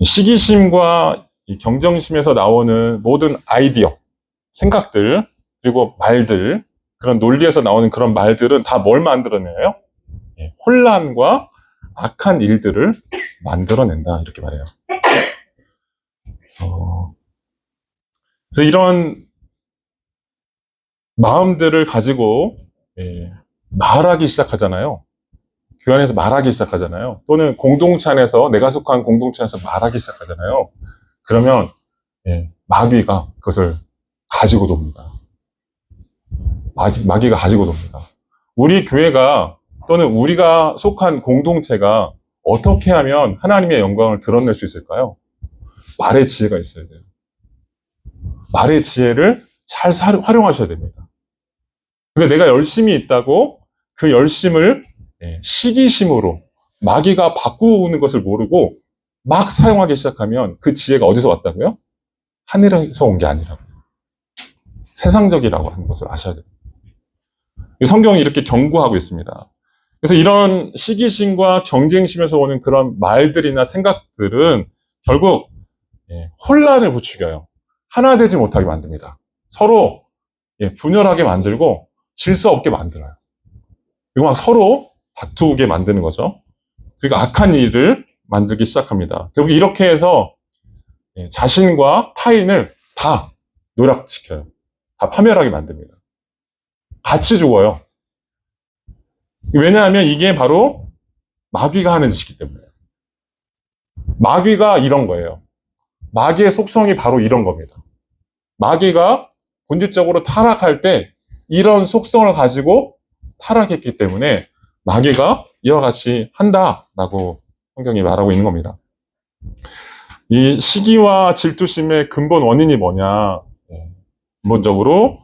시기심과 이 경정심에서 나오는 모든 아이디어, 생각들, 그리고 말들, 그런 논리에서 나오는 그런 말들은 다 뭘 만들어내요? 예, 혼란과 악한 일들을 만들어낸다. 이렇게 말해요. 그래서 이런 마음들을 가지고 말하기 시작하잖아요. 교회 안에서 말하기 시작하잖아요. 또는 공동체 안에서 내가 속한 공동체 안에서 말하기 시작하잖아요. 그러면 마귀가 그것을 가지고 돕니다. 마귀가 가지고 돕니다. 우리 교회가 또는 우리가 속한 공동체가 어떻게 하면 하나님의 영광을 드러낼 수 있을까요? 말의 지혜가 있어야 돼요. 말의 지혜를 잘 활용하셔야 됩니다. 근데 내가 열심히 있다고 그 열심을 시기심으로 마귀가 바꾸는 것을 모르고 막 사용하기 시작하면 그 지혜가 어디서 왔다고요? 하늘에서 온 게 아니라고. 세상적이라고 하는 것을 아셔야 됩니다. 성경이 이렇게 경고하고 있습니다. 그래서 이런 시기심과 경쟁심에서 오는 그런 말들이나 생각들은 결국 혼란을 부추겨요. 하나 되지 못하게 만듭니다. 서로 분열하게 만들고 질서 없게 만들어요. 그리고 막 서로 다투게 만드는 거죠. 그리고 악한 일을 만들기 시작합니다. 결국 이렇게 해서 자신과 타인을 다 노략시켜요. 다 파멸하게 만듭니다. 같이 죽어요. 왜냐하면 이게 바로 마귀가 하는 짓이기 때문에요. 마귀가 이런 거예요. 마귀의 속성이 바로 이런 겁니다. 마귀가 본질적으로 타락할 때 이런 속성을 가지고 타락했기 때문에 마귀가 이와 같이 한다라고 성경이 말하고 있는 겁니다. 이 시기와 질투심의 근본 원인이 뭐냐? 근본적으로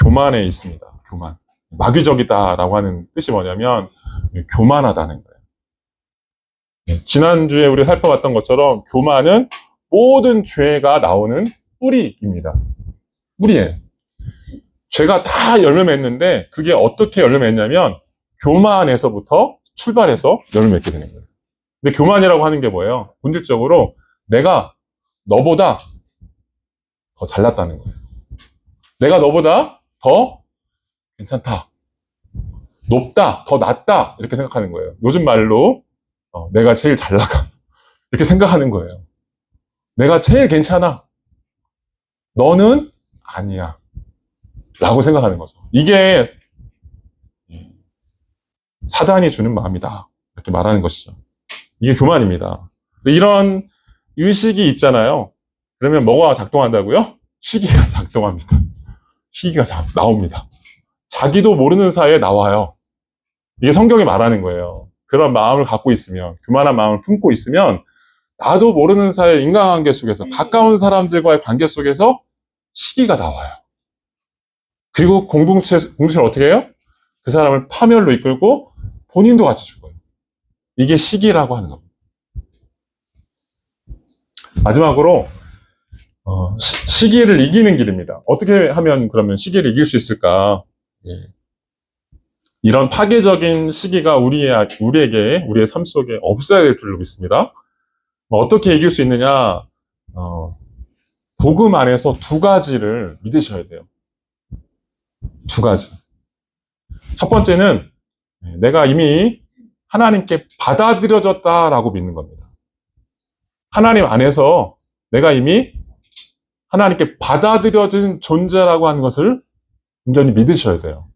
교만에 있습니다. 교만. 마귀적이다라고 하는 뜻이 뭐냐면 교만하다는 거예요. 지난주에 우리 살펴봤던 것처럼 교만은 모든 죄가 나오는 뿌리입니다. 뿌리예요. 죄가 다 열매 맺는데 그게 어떻게 열매 맺냐면 교만에서부터 출발해서 열매 맺게 되는 거예요. 근데 교만이라고 하는 게 뭐예요? 본질적으로 내가 너보다 더 잘났다는 거예요. 내가 너보다 더 괜찮다. 높다, 더 낫다 이렇게 생각하는 거예요. 요즘 말로 내가 제일 잘 나가 이렇게 생각하는 거예요. 내가 제일 괜찮아. 너는 아니야. 라고 생각하는 거죠. 이게 사단이 주는 마음이다. 이렇게 말하는 것이죠. 이게 교만입니다. 이런 의식이 있잖아요. 그러면 뭐가 작동한다고요? 시기가 작동합니다. 시기가 나옵니다. 자기도 모르는 사이에 나와요. 이게 성경이 말하는 거예요. 그런 마음을 갖고 있으면, 교만한 마음을 품고 있으면 나도 모르는 사이에 인간관계 속에서, 가까운 사람들과의 관계 속에서 시기가 나와요. 그리고 공동체를 어떻게 해요? 그 사람을 파멸로 이끌고 본인도 같이 죽어요. 이게 시기라고 하는 겁니다. 마지막으로 시기를 이기는 길입니다. 어떻게 하면 그러면 시기를 이길 수 있을까? 이런 파괴적인 시기가 우리에게, 우리의 삶 속에 없어야 될 줄로 믿습니다. 어떻게 이길 수 있느냐? 복음 안에서 두 가지를 믿으셔야 돼요. 두 가지. 첫 번째는 내가 이미 하나님께 받아들여졌다라고 믿는 겁니다. 하나님 안에서 내가 이미 하나님께 받아들여진 존재라고 하는 것을 온전히 믿으셔야 돼요.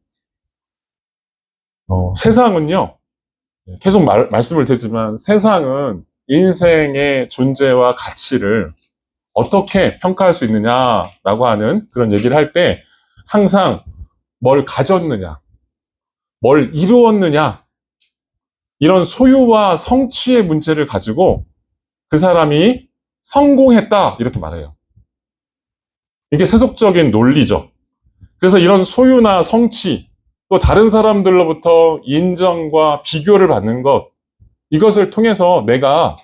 세상은요, 계속 말씀을 드리지만 세상은 인생의 존재와 가치를 어떻게 평가할 수 있느냐라고 하는 그런 얘기를 할 때 항상 뭘 가졌느냐, 뭘 이루었느냐, 이런 소유와 성취의 문제를 가지고 그 사람이 성공했다 이렇게 말해요. 이게 세속적인 논리죠. 그래서 이런 소유나 성취, 또 다른 사람들로부터 인정과 비교를 받는 것, 이것을 통해서 내가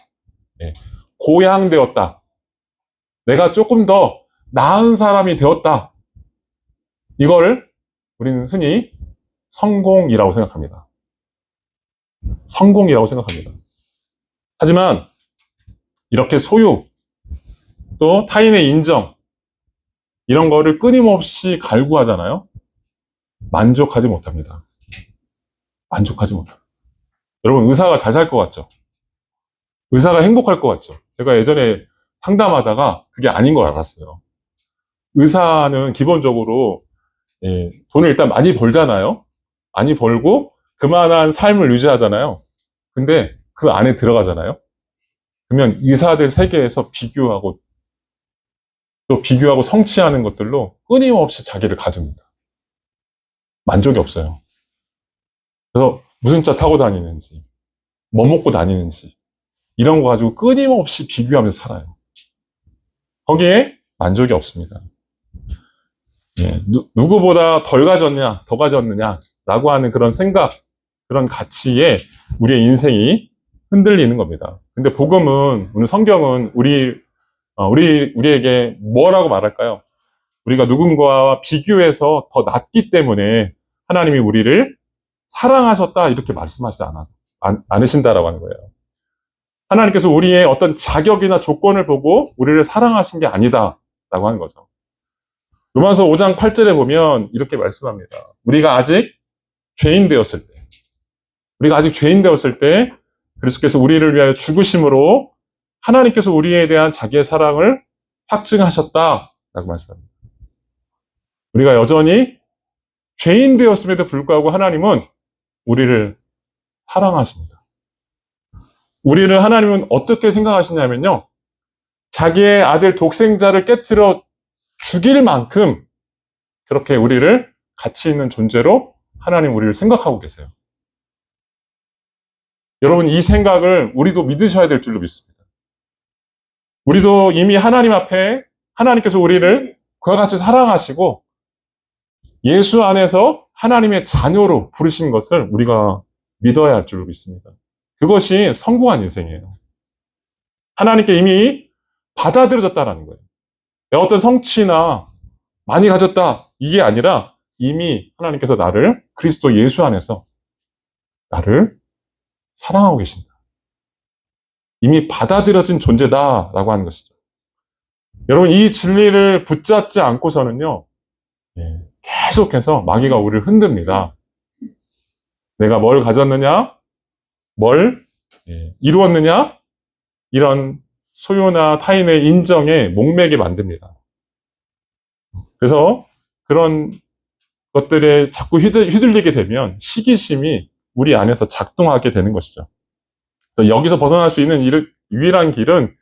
고양되었다, 내가 조금 더 나은 사람이 되었다, 이걸 우리는 흔히 성공이라고 생각합니다. 성공이라고 생각합니다. 하지만 이렇게 소유, 또 타인의 인정, 이런 거를 끊임없이 갈구하잖아요. 만족하지 못합니다. 만족하지 못합니다. 여러분, 의사가 잘 살 것 같죠? 의사가 행복할 것 같죠? 제가 예전에 상담하다가 그게 아닌 걸 알았어요. 의사는 기본적으로 돈을 일단 많이 벌잖아요. 많이 벌고 그만한 삶을 유지하잖아요. 근데 그 안에 들어가잖아요. 그러면 의사들 세계에서 비교하고 또 비교하고 성취하는 것들로 끊임없이 자기를 가둡니다. 만족이 없어요. 그래서 무슨 차 타고 다니는지, 뭐 먹고 다니는지, 이런 거 가지고 끊임없이 비교하면서 살아요. 거기에 만족이 없습니다. 누구보다 덜 가졌냐, 더 가졌느냐, 라고 하는 그런 생각, 그런 가치에 우리의 인생이 흔들리는 겁니다. 근데 복음은, 오늘 성경은 우리에게 뭐라고 말할까요? 우리가 누군가와 비교해서 더 낫기 때문에 하나님이 우리를 사랑하셨다, 이렇게 말씀하시지 않으신다라고 하는 거예요. 하나님께서 우리의 어떤 자격이나 조건을 보고 우리를 사랑하신 게 아니다, 라고 하는 거죠. 로마서 5장 8절에 보면 이렇게 말씀합니다. 우리가 아직 죄인 되었을 때 그리스도께서 우리를 위하여 죽으심으로 하나님께서 우리에 대한 자기의 사랑을 확증하셨다라고 말씀합니다. 우리가 여전히 죄인 되었음에도 불구하고 하나님은 우리를 사랑하십니다. 우리를 하나님은 어떻게 생각하시냐면요, 자기의 아들 독생자를 깨트려 죽일 만큼 그렇게 우리를 가치 있는 존재로 하나님 우리를 생각하고 계세요. 여러분, 이 생각을 우리도 믿으셔야 될 줄로 믿습니다. 우리도 이미 하나님 앞에 하나님께서 우리를 그와 같이 사랑하시고 예수 안에서 하나님의 자녀로 부르신 것을 우리가 믿어야 할 줄로 믿습니다. 그것이 성공한 인생이에요. 하나님께 이미 받아들여졌다라는 거예요. 내 어떤 성취나 많이 가졌다, 이게 아니라 이미 하나님께서 나를 그리스도 예수 안에서 나를 사랑하고 계신다. 이미 받아들여진 존재다라고 하는 것이죠. 여러분, 이 진리를 붙잡지 않고서는요, 계속해서 마귀가 우리를 흔듭니다. 내가 뭘 가졌느냐, 뭘 이루었느냐, 이런 소유나 타인의 인정에 목매게 만듭니다. 그래서 그런 것들에 자꾸 휘둘리게 되면 시기심이 우리 안에서 작동하게 되는 것이죠. 그래서 여기서 벗어날 수 있는 유일한 길은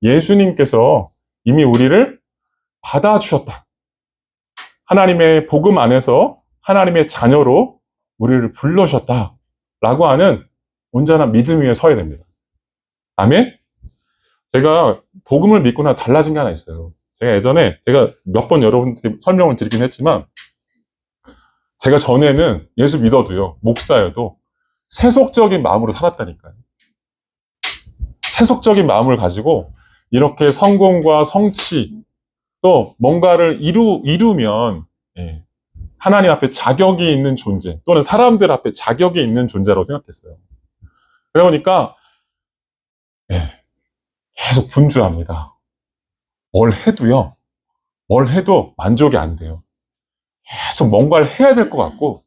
예수님께서 이미 우리를 받아주셨다. 하나님의 복음 안에서 하나님의 자녀로 우리를 불러주셨다. 라고 하는 온전한 믿음 위에 서야 됩니다. 아멘? 제가 복음을 믿고 나 달라진 게 하나 있어요. 제가 예전에 제가 몇 번 여러분들께 설명을 드리긴 했지만 제가 전에는 예수 믿어도요, 목사여도 세속적인 마음으로 살았다니까요. 세속적인 마음을 가지고 이렇게 성공과 성취 또 뭔가를 이루면 하나님 앞에 자격이 있는 존재 또는 사람들 앞에 자격이 있는 존재라고 생각했어요. 그러다 보니까 계속 분주합니다. 뭘 해도 만족이 안 돼요. 계속 뭔가를 해야 될 것 같고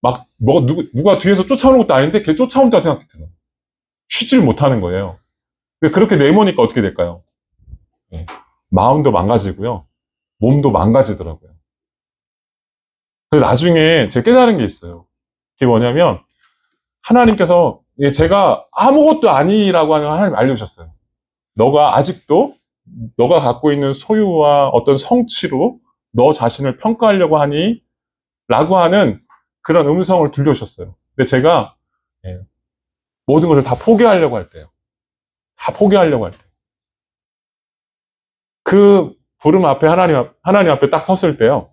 막 누가 뒤에서 쫓아오는 것도 아닌데 걔 쫓아온다 생각이 들어요. 쉬질 못하는 거예요. 그렇게 내모니까 어떻게 될까요? 마음도 망가지고요. 몸도 망가지더라고요. 그래서 나중에 제가 깨달은 게 있어요. 그게 뭐냐면 하나님께서 제가 아무것도 아니라고 하는 걸 하나님 알려주셨어요. 너가 아직도 너가 갖고 있는 소유와 어떤 성취로 너 자신을 평가하려고 하니? 라고 하는 그런 음성을 들려주셨어요. 근데 제가 모든 것을 다 포기하려고 할 때요. 다 포기하려고 할 때. 그 부름 앞에 하나님 앞에 딱 섰을 때요.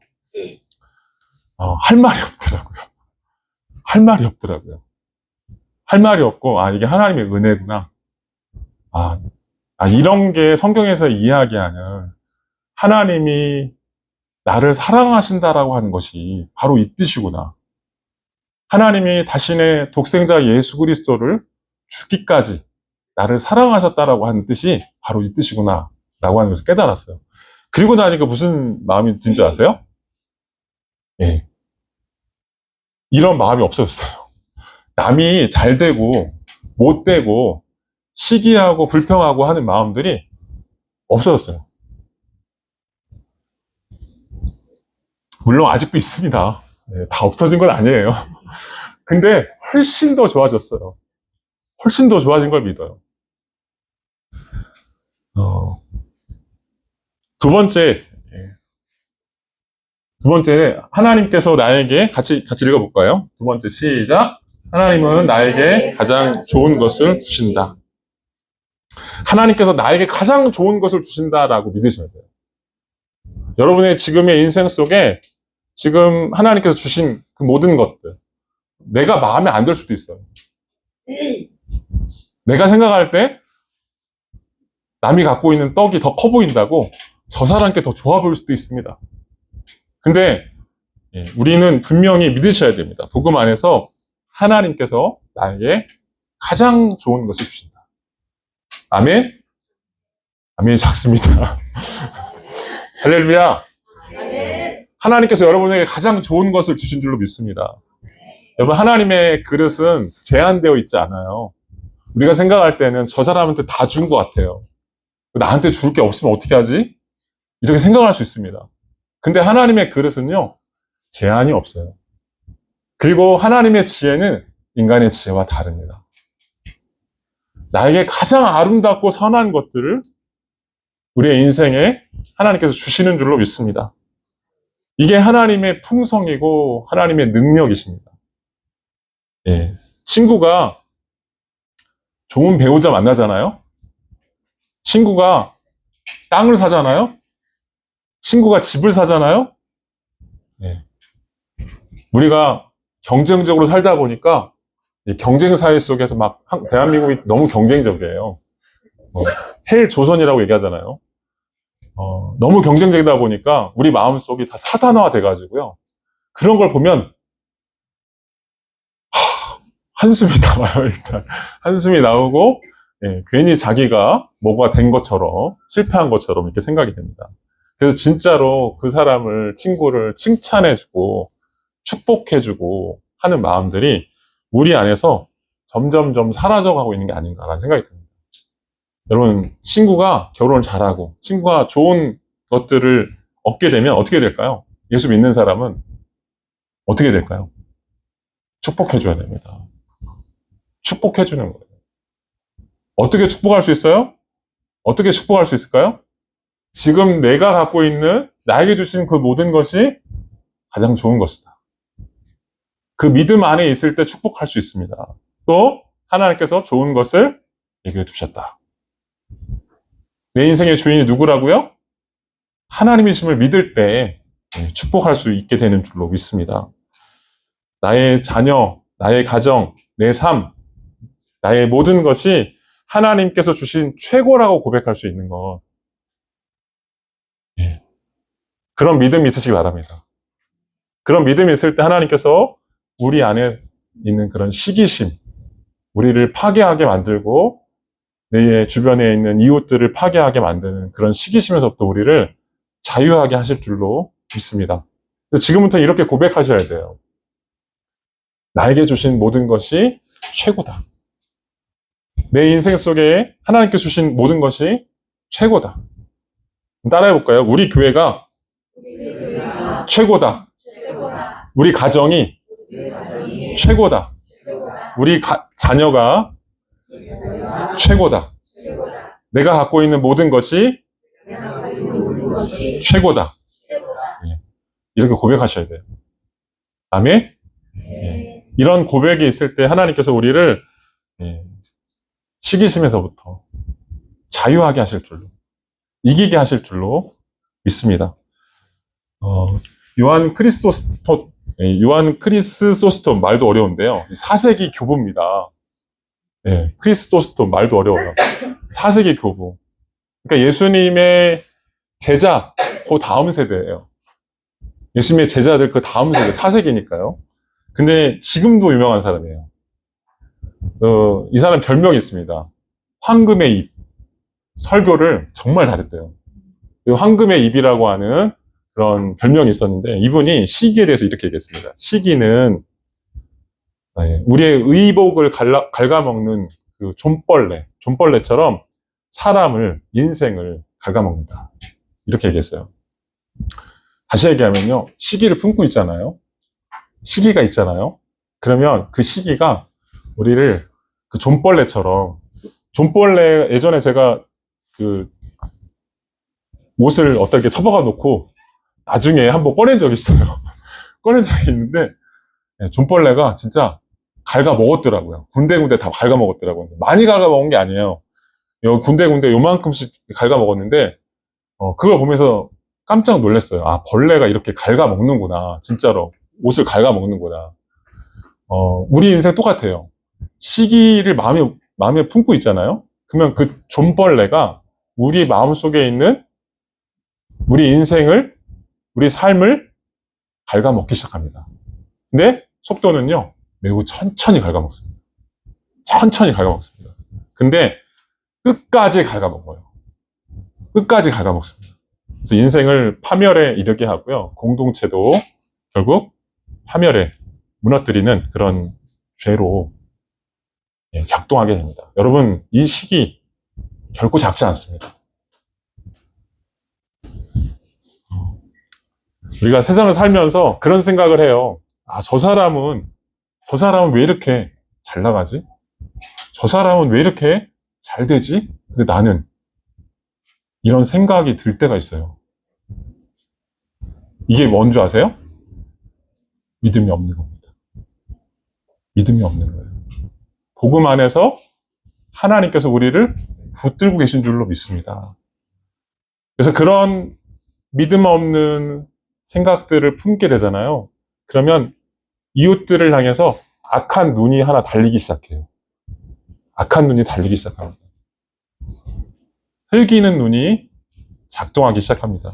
할 말이 없더라고요. 할 말이 없더라고요. 할 말이 없고, 이게 하나님의 은혜구나. 이런 게 성경에서 이야기하는 하나님이 나를 사랑하신다라고 하는 것이 바로 이 뜻이구나. 하나님이 자신의 독생자 예수 그리스도를 죽기까지 나를 사랑하셨다라고 하는 뜻이 바로 이 뜻이구나 라고 하는 것을 깨달았어요. 그리고 나니까 무슨 마음이 든 줄 아세요? 이런 마음이 없어졌어요. 남이 잘 되고 못 되고 시기하고 불평하고 하는 마음들이 없어졌어요. 물론 아직도 있습니다. 다 없어진 건 아니에요. 근데 훨씬 더 좋아졌어요. 훨씬 더 좋아진 걸 믿어요. 두 번째, 하나님께서 나에게 같이 읽어볼까요? 두 번째, 시작. 하나님은 나에게 가장 좋은 것을 주신다. 하나님께서 나에게 가장 좋은 것을 주신다라고 믿으셔야 돼요. 여러분의 지금의 인생 속에 지금 하나님께서 주신 그 모든 것들, 내가 마음에 안 들 수도 있어요. 내가 생각할 때 남이 갖고 있는 떡이 더 커 보인다고 저 사람께 더 좋아 보일 수도 있습니다. 근데 우리는 분명히 믿으셔야 됩니다. 복음 안에서 하나님께서 나에게 가장 좋은 것을 주신다. 아멘? 아멘이 작습니다. 할렐루야. 하나님께서 여러분에게 가장 좋은 것을 주신 줄로 믿습니다. 여러분, 하나님의 그릇은 제한되어 있지 않아요. 우리가 생각할 때는 저 사람한테 다 준 것 같아요. 나한테 줄 게 없으면 어떻게 하지? 이렇게 생각할 수 있습니다. 근데 하나님의 그릇은요, 제한이 없어요. 그리고 하나님의 지혜는 인간의 지혜와 다릅니다. 나에게 가장 아름답고 선한 것들을 우리의 인생에 하나님께서 주시는 줄로 믿습니다. 이게 하나님의 풍성이고 하나님의 능력이십니다. 친구가 좋은 배우자 만나잖아요. 친구가 땅을 사잖아요. 친구가 집을 사잖아요. 우리가 경쟁적으로 살다 보니까 경쟁 사회 속에서 막 대한민국이 너무 경쟁적이에요. 헬 조선이라고 얘기하잖아요. 너무 경쟁적이다 보니까 우리 마음속이 다 사단화 돼가지고요. 그런 걸 보면 한숨이 나와요. 일단 한숨이 나오고 괜히 자기가 뭐가 된 것처럼 실패한 것처럼 이렇게 생각이 됩니다. 그래서 진짜로 그 사람을 친구를 칭찬해주고 축복해주고 하는 마음들이 우리 안에서 점점점 사라져가고 있는 게 아닌가라는 생각이 듭니다. 여러분, 친구가 결혼을 잘하고 친구가 좋은 것들을 얻게 되면 어떻게 될까요? 예수 믿는 사람은 어떻게 될까요? 축복해줘야 됩니다. 축복해주는 거예요. 어떻게 축복할 수 있어요? 어떻게 축복할 수 있을까요? 지금 내가 갖고 있는 나에게 주신 그 모든 것이 가장 좋은 것이다. 그 믿음 안에 있을 때 축복할 수 있습니다. 또 하나님께서 좋은 것을 얘기해 두셨다. 내 인생의 주인이 누구라고요? 하나님이심을 믿을 때 축복할 수 있게 되는 줄로 믿습니다. 나의 자녀, 나의 가정, 내 삶, 나의 모든 것이 하나님께서 주신 최고라고 고백할 수 있는 것. 그런 믿음이 있으시기 바랍니다. 그런 믿음이 있을 때 하나님께서 우리 안에 있는 그런 시기심, 우리를 파괴하게 만들고 내 주변에 있는 이웃들을 파괴하게 만드는 그런 시기심에서부터 우리를 자유하게 하실 줄로 믿습니다. 지금부터 이렇게 고백하셔야 돼요. 나에게 주신 모든 것이 최고다. 내 인생 속에 하나님께 주신 모든 것이 최고다. 따라해볼까요? 우리 교회가 최고다. 우리 가정이 최고다. 우리 자녀가 최고다. 내가 갖고 있는 모든 것이 최고다. 이렇게 고백하셔야 돼요. 아멘? 이런 고백이 있을 때 하나님께서 우리를 시기심에서부터 자유하게 하실 줄로, 이기게 하실 줄로 믿습니다. 요한 크리스소스톰 말도 어려운데요. 4세기 교부입니다. 크리스토스톰 말도 어려워요. 4세기 교부. 그러니까 예수님의 제자, 그 다음 세대예요. 예수님의 제자들 그 다음 세대, 4세기니까요. 근데 지금도 유명한 사람이에요. 이 사람 별명이 있습니다. 황금의 입. 설교를 정말 잘했대요. 황금의 입이라고 하는 그런 별명이 있었는데, 이분이 시기에 대해서 이렇게 얘기했습니다. 시기는 우리의 의복을 갉아먹는 그 좀벌레처럼 사람을, 인생을 갉아먹는다. 이렇게 얘기했어요. 다시 얘기하면요, 시기를 품고 있잖아요. 시기가 있잖아요. 그러면 그 시기가 우리를 그 좀벌레처럼, 좀벌레, 예전에 제가 그 옷을 어떻게 처박아 놓고 나중에 한번 꺼낸 적이 있어요. 꺼낸 적이 있는데, 좀벌레가 진짜 갉아 먹었더라고요. 군데군데 다 갉아 먹었더라고요. 많이 갉아 먹은 게 아니에요. 군데군데 요만큼씩 갉아 먹었는데, 그걸 보면서 깜짝 놀랐어요. 아, 벌레가 이렇게 갉아 먹는구나. 진짜로. 옷을 갉아 먹는구나. 우리 인생 똑같아요. 시기를 마음에 품고 있잖아요. 그러면 그 좀벌레가 우리 마음속에 있는 우리 인생을, 우리 삶을 갉아먹기 시작합니다. 근데 속도는요, 매우 천천히 갉아먹습니다. 천천히 갉아먹습니다. 근데 끝까지 갉아먹어요. 끝까지 갉아먹습니다. 그래서 인생을 파멸에 이르게 하고요. 공동체도 결국 파멸에 무너뜨리는 그런 죄로 작동하게 됩니다. 여러분, 이 시기 결코 작지 않습니다. 우리가 세상을 살면서 그런 생각을 해요. 아, 저 사람은 왜 이렇게 잘 나가지? 저 사람은 왜 이렇게 잘 되지? 근데 나는, 이런 생각이 들 때가 있어요. 이게 뭔 줄 아세요? 믿음이 없는 겁니다. 믿음이 없는 거예요. 복음 안에서 하나님께서 우리를 붙들고 계신 줄로 믿습니다. 그래서 그런 믿음 없는 생각들을 품게 되잖아요. 그러면 이웃들을 향해서 악한 눈이 하나 달리기 시작해요. 악한 눈이 달리기 시작합니다. 흘기는 눈이 작동하기 시작합니다.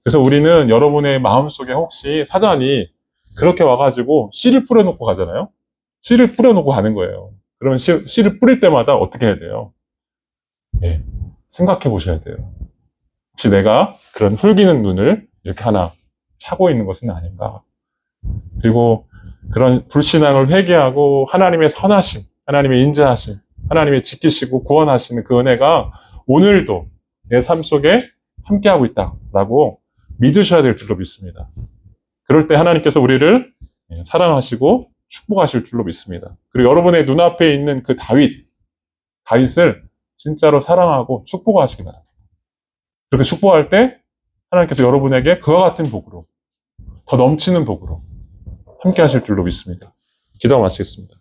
그래서 우리는 여러분의 마음속에 혹시 사단이 그렇게 와가지고 씨를 뿌려놓고 가잖아요. 씨를 뿌려놓고 가는 거예요. 그러면 씨를 뿌릴 때마다 어떻게 해야 돼요? 생각해 보셔야 돼요. 혹시 내가 그런 흘기는 눈을 이렇게 하나 차고 있는 것은 아닌가? 그리고 그런 불신앙을 회개하고 하나님의 선하심, 하나님의 인자하심, 하나님의 지키시고 구원하시는 그 은혜가 오늘도 내 삶 속에 함께하고 있다라고 믿으셔야 될 줄로 믿습니다. 그럴 때 하나님께서 우리를 사랑하시고 축복하실 줄로 믿습니다. 그리고 여러분의 눈앞에 있는 그 다윗을 진짜로 사랑하고 축복하시기 바랍니다. 그렇게 축복할 때 하나님께서 여러분에게 그와 같은 복으로, 더 넘치는 복으로 함께 하실 줄로 믿습니다. 기도 마치겠습니다.